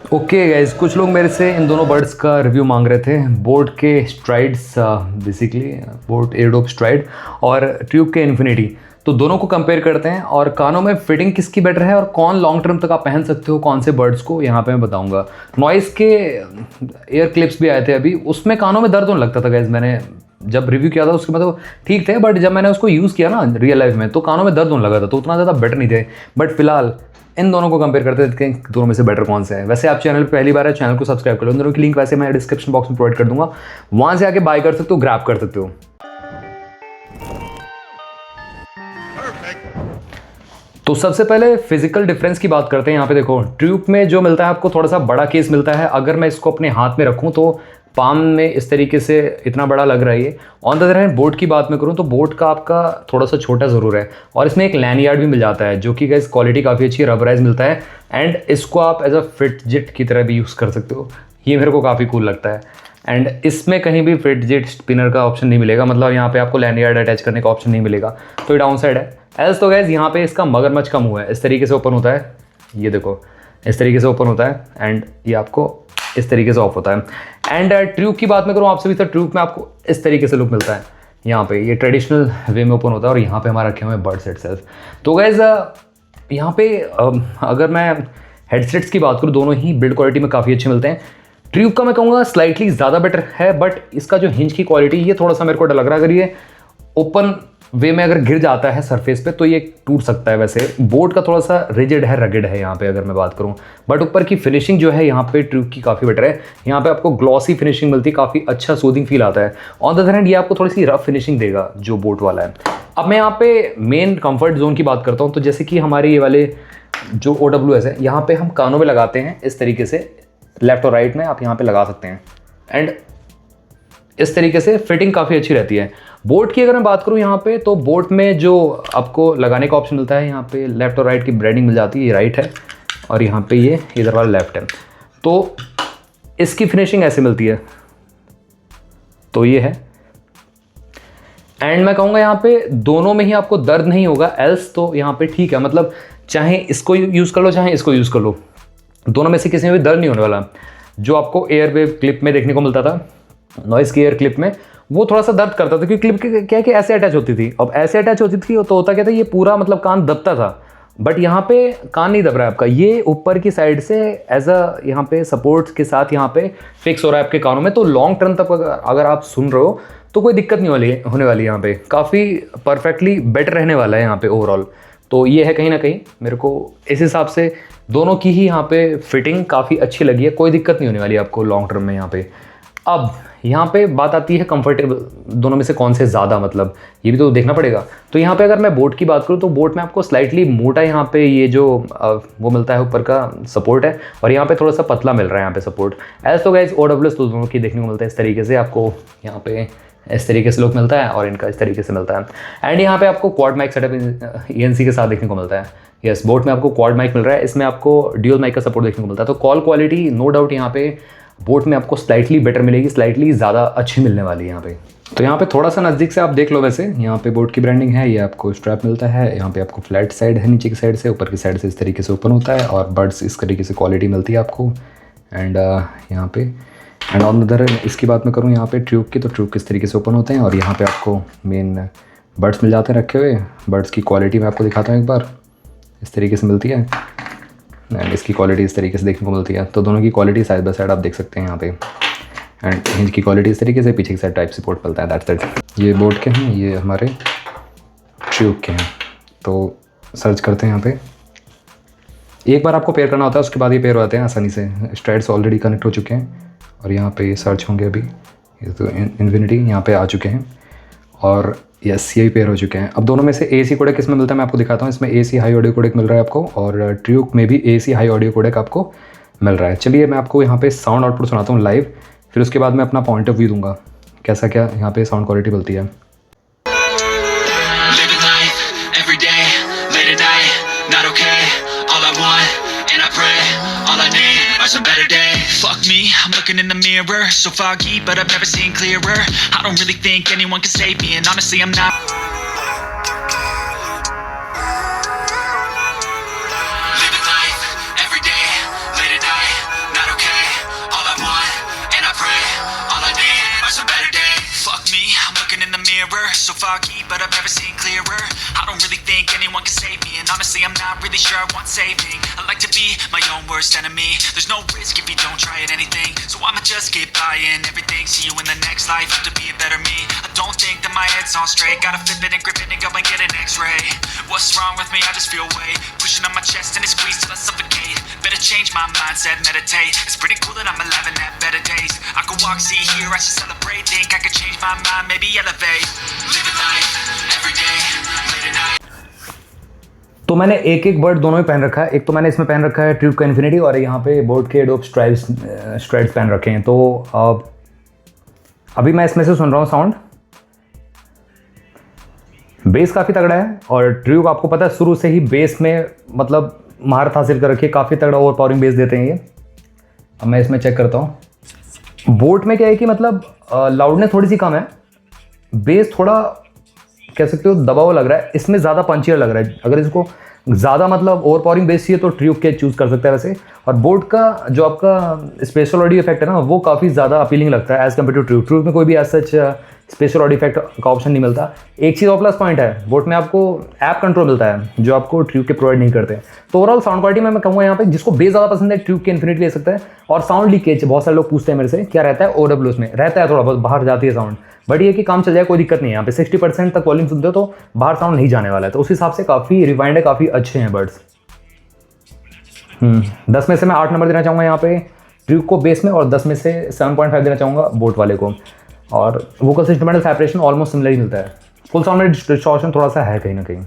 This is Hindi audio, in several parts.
ओके गाइज, कुछ लोग मेरे से इन दोनों बर्ड्स का रिव्यू मांग रहे थे। बोट के strides, basically boat airdrop STRIDE और ट्यूब के इन्फिनिटी, तो दोनों को कंपेयर करते हैं और कानों में फिटिंग किसकी बेटर है और कौन लॉन्ग टर्म तक आप पहन सकते हो कौन से बर्ड्स को, यहाँ पे मैं बताऊंगा। नॉइस के एयर क्लिप्स भी आए थे अभी, उसमें कानों में दर्द होने लगता था गाइज। मैंने जब रिव्यू किया था उसके मतलब ठीक थे, बट जब मैंने उसको यूज़ किया ना रियल लाइफ में तो कानों में दर्द होने लगा था, तो उतना ज़्यादा बेटर नहीं थे। बट फिलहाल इन दोनों को कंपेयर करते थे कि दोनों में से बेटर कौन सा है। वैसे आप चैनल पे पहली बार है, चैनल को सब्सक्राइब कर लो। इन दोनों की लिंक वैसे मैं डिस्क्रिप्शन बॉक्स में प्रोवाइड कर दूंगा, वहां से आके बाय कर सकते हो, ग्रैब कर सकते हो। तो सबसे पहले फिजिकल डिफरेंस की बात करते हैं। यहाँ पे देखो, ट्यूब में जो मिलता है आपको थोड़ा सा बड़ा केस मिलता है। अगर मैं इसको अपने हाथ में रखूँ तो पाम में इस तरीके से इतना बड़ा लग रहा है ये। On the other hand boat की बात में करूँ तो बोट का आपका थोड़ा सा छोटा ज़रूर है, और इसमें एक लैंडयार्ड भी मिल जाता है जो कि गाइस क्वालिटी काफ़ी अच्छी है, रबराइज मिलता है। एंड इसको आप एज अ फिटजिट की तरह भी यूज़ कर सकते हो, ये मेरे को काफ़ी कूल लगता है। एंड इसमें कहीं भी फिटजिट स्पिनर का ऑप्शन नहीं मिलेगा, मतलब यहाँ पे आपको लैंडयार्ड अटैच करने का ऑप्शन नहीं मिलेगा, तो ये डाउन साइड है। एल्स तो गाइस यहाँ पे इसका मगरमच्छ का मुँह है, इस तरीके से ओपन होता है, ये देखो इस तरीके से ओपन होता है एंड ये आपको इस तरीके से ऑफ होता है। एंड ट्यूब की बात में करूँ आपसे भी, तो ट्यूब में आपको इस तरीके से लुक मिलता है। यहाँ पे ये ट्रेडिशनल वे में ओपन होता है और यहाँ पे हमारा रखे हुए हैं बर्ड्स इटसेल्फ। तो गाइज यहाँ पे अगर मैं हेडसेट्स की बात करूँ, दोनों ही बिल्ड क्वालिटी में काफ़ी अच्छे मिलते हैं। ट्यूब का मैं कहूँगा स्लाइटली ज़्यादा बेटर है, बट इसका जो हिंज की क्वालिटी ये थोड़ा सा मेरे को डर लग रहा है। अगर ये ओपन वे में अगर गिर जाता है सरफेस पे तो ये टूट सकता है। वैसे बोट का थोड़ा सा रिजिड है, रगेड है यहाँ पे अगर मैं बात करूँ, बट ऊपर की फिनिशिंग जो है यहाँ पे ट्यूब की काफ़ी बेटर है। यहाँ पे आपको ग्लॉसी फिनिशिंग मिलती है, काफ़ी अच्छा सूदिंग फील आता है। ऑन द अदर हैंड ये आपको थोड़ी सी रफ फिनिशिंग देगा जो बोट वाला है। अब मैं यहाँ पे मेन कंफर्ट जोन की बात करता हूँ, तो जैसे कि हमारे ये वाले जो OWS है, यहाँ पे हम कानों में लगाते हैं इस तरीके से, लेफ्ट और राइट में आप यहाँ पे लगा सकते हैं। एंड इस तरीके से फिटिंग काफ़ी अच्छी रहती है। बोट की अगर मैं बात करूँ यहाँ पे, तो बोट में जो आपको लगाने का ऑप्शन मिलता है, यहाँ पे लेफ्ट और राइट की ब्रांडिंग मिल जाती है, ये राइट है और यहाँ पे ये इधर वाला लेफ्ट है। तो इसकी फिनिशिंग ऐसे मिलती है, तो ये है। एंड मैं कहूँगा यहाँ पे दोनों में ही आपको दर्द नहीं होगा, एल्स तो यहाँ पे ठीक है, मतलब चाहे इसको यूज़ कर लो चाहे इसको यूज़ कर लो, दोनों में से किसी में भी दर्द नहीं होने वाला। जो आपको एयरवेव क्लिप में देखने को मिलता था, नॉइस की एयर क्लिप में, वो थोड़ा सा दर्द करता था क्योंकि क्लिप क्या है कि ऐसे अटैच होती थी। अब ऐसे अटैच होती थी तो होता क्या था, ये पूरा मतलब कान दबता था, बट यहाँ पे कान नहीं दब रहा है आपका, ये ऊपर की साइड से एज अ यहाँ पे सपोर्ट के साथ यहाँ पे फिक्स हो रहा है आपके कानों में। तो लॉन्ग टर्म तक अगर आप सुन रहे हो तो कोई दिक्कत नहीं होने वाली यहाँ पे, काफ़ी परफेक्टली बेटर रहने वाला है यहाँ पे ओवरऑल। तो ये है कहीं ना कहीं मेरे को इस हिसाब से दोनों की ही यहाँ पे फिटिंग काफ़ी अच्छी लगी है, कोई दिक्कत नहीं होने वाली आपको लॉन्ग टर्म में यहाँ पे। अब यहाँ पे बात आती है कंफर्टेबल, दोनों में से कौन से ज़्यादा, मतलब ये भी तो देखना पड़ेगा। तो यहाँ पे अगर मैं बोट की बात करूँ तो बोट में आपको स्लाइटली मोटा यहाँ पे ये जो वो मिलता है ऊपर का सपोर्ट है, और यहाँ पे थोड़ा सा पतला मिल रहा है यहाँ पे सपोर्ट। एज तो गाइस OWS तो दोनों की देखने को मिलता है इस तरीके से, आपको यहाँ पे इस तरीके से लुक मिलता है और इनका इस तरीके से मिलता है। एंड यहाँ पे आपको क्वाड माइक सेटअप ENC के साथ देखने को मिलता है। यस, बोट में आपको क्वाड माइक मिल रहा है, इसमें आपको ड्यूल माइक का सपोर्ट देखने को मिलता है। तो कॉल क्वालिटी नो डाउट यहाँ पे बोट में आपको स्लाइटली बेटर मिलेगी, स्लाइटली ज़्यादा अच्छी मिलने वाली है यहाँ पे। तो यहाँ पे थोड़ा सा नज़दीक से आप देख लो, वैसे यहाँ पे बोट की ब्रांडिंग है, ये आपको स्ट्रैप मिलता है, यहाँ पे आपको फ्लैट साइड है नीचे की साइड से, ऊपर की साइड से इस तरीके से ओपन होता है और बर्ड्स इस तरीके से क्वालिटी मिलती है आपको। एंड यहाँ पे एंड ऑन अदर इसकी बात मैं करूँ यहाँ पे ट्यूब की, तो ट्यूब किस तरीके से ओपन होते हैं और यहाँ पे आपको मेन बर्ड्स मिल जाते हैं रखे हुए। बर्ड्स की क्वालिटी मैं आपको दिखाता हूँ एक बार, इस तरीके से मिलती है एंड इसकी क्वालिटी इस तरीके से देखने को मिलती है। तो दोनों की क्वालिटी साइड बाय साइड आप देख सकते हैं यहाँ पे। एंड हिंज की क्वालिटी इस तरीके से, पीछे की साइड टाइप सपोर्ट मिलता है, दैट्स इट। ये बोट के हैं, ये हमारे ट्यूब के हैं। तो सर्च करते हैं यहाँ पे, एक बार आपको पेयर करना होता है, उसके बाद ये पेयर हो जाते हैं आसानी से। स्ट्राइड्स ऑलरेडी कनेक्ट हो चुके हैं और यहाँ पे सर्च होंगे अभी, ये तो इन्फिनिटी यहाँ पे आ चुके हैं और यस ये भी पेयर हो चुके हैं। अब दोनों में से AC कोडेक किस में मिलता है मैं आपको दिखाता हूँ। इसमें AC हाई ऑडियो कोडेक मिल रहा है आपको और ट्यूब में भी AC हाई ऑडियो कोडेक आपको मिल रहा है। चलिए मैं आपको यहाँ पे साउंड आउटपुट सुनाता हूँ लाइव, फिर उसके बाद मैं अपना पॉइंट ऑफ व्यू दूंगा कैसा क्या यहाँ पे साउंड क्वालिटी मिलती है। A better day. Fuck me, I'm looking in the mirror, so foggy, but I've never seen clearer. I don't really think anyone can save me, and honestly I'm not. Living life, every day, late at night, foggy, but I've never seen clearer. I don't really think anyone can save me, and honestly I'm not really sure I want saving. I like to be my own worst enemy. There's no risk if you don't try at anything, so I'ma just keep buying everything. See you in the next life, have to be a better me. I don't think that my head's on straight. Gotta flip it and grip it and go and get an x-ray. What's wrong with me? I just feel weight pushing on my chest and it squeezes till I suffocate. Better change my mindset, meditate. It's pretty cool that I'm alive and have better days. I could walk, see, hear, I should celebrate. Think I could change my mind, maybe elevate. Living life, every day, late at night. तो मैंने एक एक बर्ड दोनों ही पहन रखा है। एक तो मैंने इसमें पहन रखा है ट्यूब का इन्फिनिटी, और यहाँ पे बोट के एडोब स्ट्राइड्स पहन रखे हैं। तो अभी मैं इसमें से सुन रहा हूँ साउंड, बेस काफ़ी तगड़ा है, और ट्यूब आपको पता है शुरू से ही बेस में मतलब महारत हासिल कर रखी है, काफ़ी तगड़ा ओवर पावरिंग बेस देते हैं ये। अब मैं इसमें चेक करता हूँ। बोट में क्या है कि मतलब लाउडनेस थोड़ी सी कम है, बेस थोड़ा कह सकते हो दबा हुआ लग रहा है, इसमें ज़्यादा पंचियर लग रहा है। अगर इसको ज़्यादा मतलब ओवर पावरिंग बेस चाहिए तो ट्यूब के चूज़ कर सकता है वैसे। और बोट का जो आपका स्पेशल ऑडियो इफेक्ट है ना, वो काफ़ी ज़्यादा अपीलिंग लगता है as compare to tube. Tube में कोई भी as such special audio effect का ऑप्शन नहीं मिलता। एक चीज़ और प्लस पॉइंट है, बोट में आपको ऐप कंट्रोल मिलता है जो आपको ट्यूब के प्रोवाइड नहीं करते। तो ओवरऑल साउंड क्वालिटी में मैं कहूँगा यहाँ पे जिसको बेस ज़्यादा पसंद है ट्यूब के इन्फिनिटी ले सकता है। और साउंड लीकेज बहुत सारे लोग पूछते हैं मेरे से क्या रहता है, OWS में रहता है, थोड़ा बहुत बाहर जाती है साउंड, बट ये कि काम चल जाए, कोई दिक्कत नहीं है। यहाँ पे 60% तक वॉल्यूम सुनते हो तो बाहर साउंड नहीं जाने वाला है। तो उस हिसाब से काफ़ी रिवाइंड है, काफ़ी अच्छे हैं बर्ड्स। 10 में से मैं 8 नंबर देना चाहूँगा यहाँ पे ट्यूब को बेस में, और 10 में से 7.5 देना चाहूँगा बोट वाले को। और वोकल से इंस्ट्रूमेंटल सेपरेशन ऑलमोस्ट सिमिलर ही मिलता है। फुल साउंड में डिस्टॉर्शन थोड़ा सा है कहीं ना कहीं।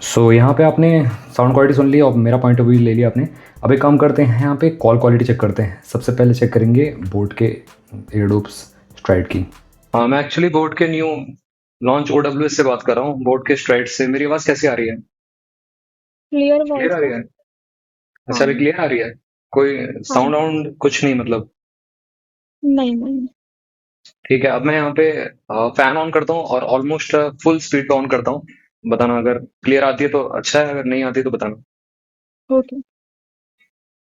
सो यहाँ पे आपने साउंड क्वालिटी सुन ली और मेरा पॉइंट ऑफ व्यू ले लिया आपने। अब एक काम करते हैं, यहाँ पे कॉल क्वालिटी चेक करते हैं। सबसे पहले चेक करेंगे बोट के एयरडोप्स स्ट्राइड की। हाँ, मैं एक्चुअली बोट के न्यू लॉन्च OWS से बात कर रहा हूँ, बोट के स्ट्राइड से। मेरी आवाज़ कैसी आ रही है? क्लियर आ रही है? अच्छा, अभी क्लियर आ रही है? कोई साउंड वाउंड कुछ नहीं मतलब? नहीं। ठीक है। अब मैं यहाँ पे फैन ऑन करता हूँ और ऑलमोस्ट फुल स्पीड पे ऑन करता हूँ। बताना अगर क्लियर आती है तो अच्छा है, अगर नहीं आती तो बताना। ओके।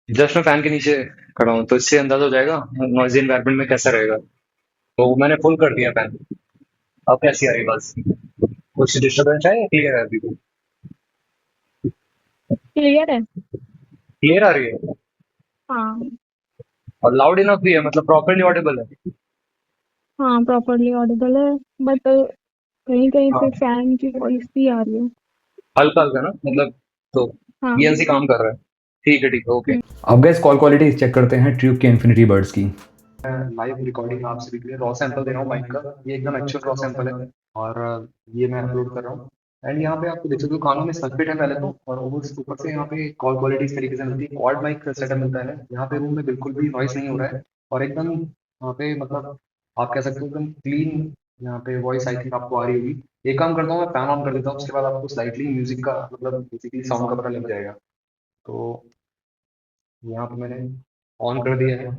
जस्ट मैं फैन के नीचे खड़ा हूँ तो इससे अंदाजा हो जाएगा नॉइजी एनवायरनमेंट में कैसा रहेगा। तो मैंने फुल कर दिया फैन। अब कैसी आ रही बस? कुछ डिस्टर्बेंस है या क्लियर है अभी? क्लियर है। क्लियर आ रही है हाँ और लाउड इनफ भी है, मतलब प्रॉपरली ऑडिबल है। हाँ, प्रॉपरली ऑडिबल है, बट कहीं कहीं पे हाँ, फैन की वॉइस भी आ रही है। हल्का हल्का ना मतलब। तो हाँ। BNC काम कर रहा है। ठीक है ओके। अब गैस कॉल क्वालिटी चेक करते हैं ट्यूब के इन्फिनिटी बर्ड्स की। लाइव रिकॉर्डिंग आपसे भी रॉ सैंपल दे रहा हूँ माइक का। ये एकदम एक्चुअल रॉ सैंपल है और ये मैं अपलोड कर रहा हूँ। एंड यहाँ पे आपको देख सकते हो कानों में सल्फेट है पहले तो, और ऊपर से यहाँ पे कॉल क्वालिटी इस तरीके से मिलती है। क्वाड माइक सेटअप मिलता है। यहाँ पे रूम में बिल्कुल भी नॉइस नहीं हो रहा है और एकदम यहाँ पे मतलब आप कह सकते हो एकदम क्लीन यहाँ पे वॉइस आई थिंक आपको आ रही होगी। एक काम करता हूँ, मैं फैन ऑन कर देता हूँ, उसके बाद आपको स्लाइटली म्यूजिक का मतलब बेसिकली साउंड का पता लग जाएगा। तो यहाँ पे मैंने ऑन कर दिया है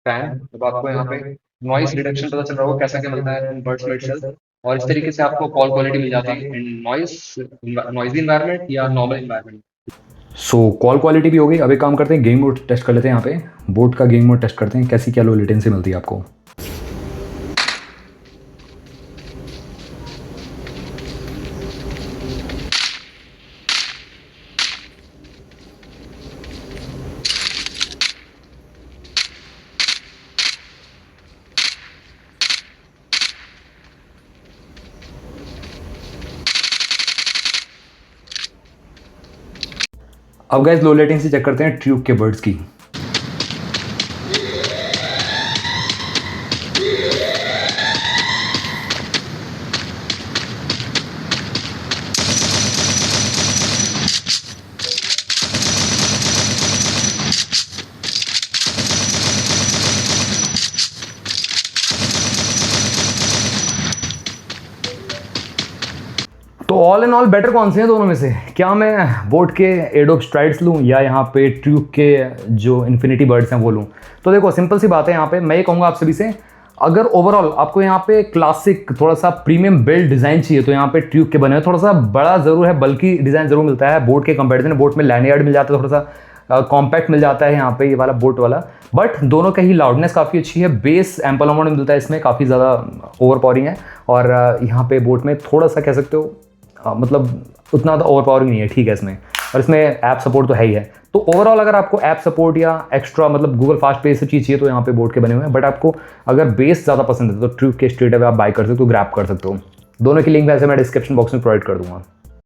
फैन। अब आपको यहाँ पे नॉइस रिडक्शन पता चल रहा होगा कैसा क्या मिलता है बर्ड्स में itself, और इस तरीके से आपको कॉल क्वालिटी मिल जाती है इन नॉइजी इन्वायरमेंट या नॉर्मल इन्वायरमेंट। सो कॉल क्वालिटी भी हो गई। अब एक काम करते हैं, गेम मोड टेस्ट कर लेते हैं। यहाँ पे बोट का गेम मोड टेस्ट करते हैं, कैसी क्या लो लेटेंसी मिलती है आपको। अब गाइस लो लेटेंसी चेक करते हैं ट्यूब के बर्ड्स की। तो ऑल इन ऑल बेटर कौन से हैं दोनों में से? क्या मैं बोट के एडोब स्ट्राइड्स लूँ या यहाँ पे ट्यूब के जो इन्फिनिटी बर्ड्स हैं वो लूँ? तो देखो सिंपल सी बात है, यहाँ पे मैं ये कहूँगा आप सभी से, अगर ओवरऑल आपको यहाँ पे क्लासिक थोड़ा सा प्रीमियम बिल्ड डिज़ाइन चाहिए तो यहाँ पे ट्यूब के बने हुए थोड़ा सा बड़ा ज़रूर है, बल्कि डिज़ाइन ज़रूर मिलता है बोट के कंपैरिजन। बोट में लैंडयार्ड मिल जाता है, थोड़ा सा कॉम्पैक्ट मिल जाता है यहाँ पे ये वाला बोट वाला, बट दोनों का ही लाउडनेस काफ़ी अच्छी है। बेस एम्पल अमाउंट में मिलता है इसमें, काफ़ी ज़्यादा ओवर पावरिंग है। और यहाँ पे बोट में थोड़ा सा कह सकते हो मतलब उतना तो ओवर पावरिंग नहीं है, ठीक है इसमें। और इसमें ऐप सपोर्ट तो है ही है। तो ओवरऑल अगर आपको ऐप सपोर्ट या एक्स्ट्रा मतलब गूगल फास्ट पे से चीज़ चाहिए तो यहाँ पे बोट के बने हुए हैं, बट आपको अगर बेस ज़्यादा पसंद है तो ट्रू के स्ट्रेट अवे आप बाय कर सकते हो, ग्रैब कर सकते हो। दोनों की लिंक वैसे मैं डिस्क्रिप्शन बॉक्स में प्रोवाइड कर दूंगा।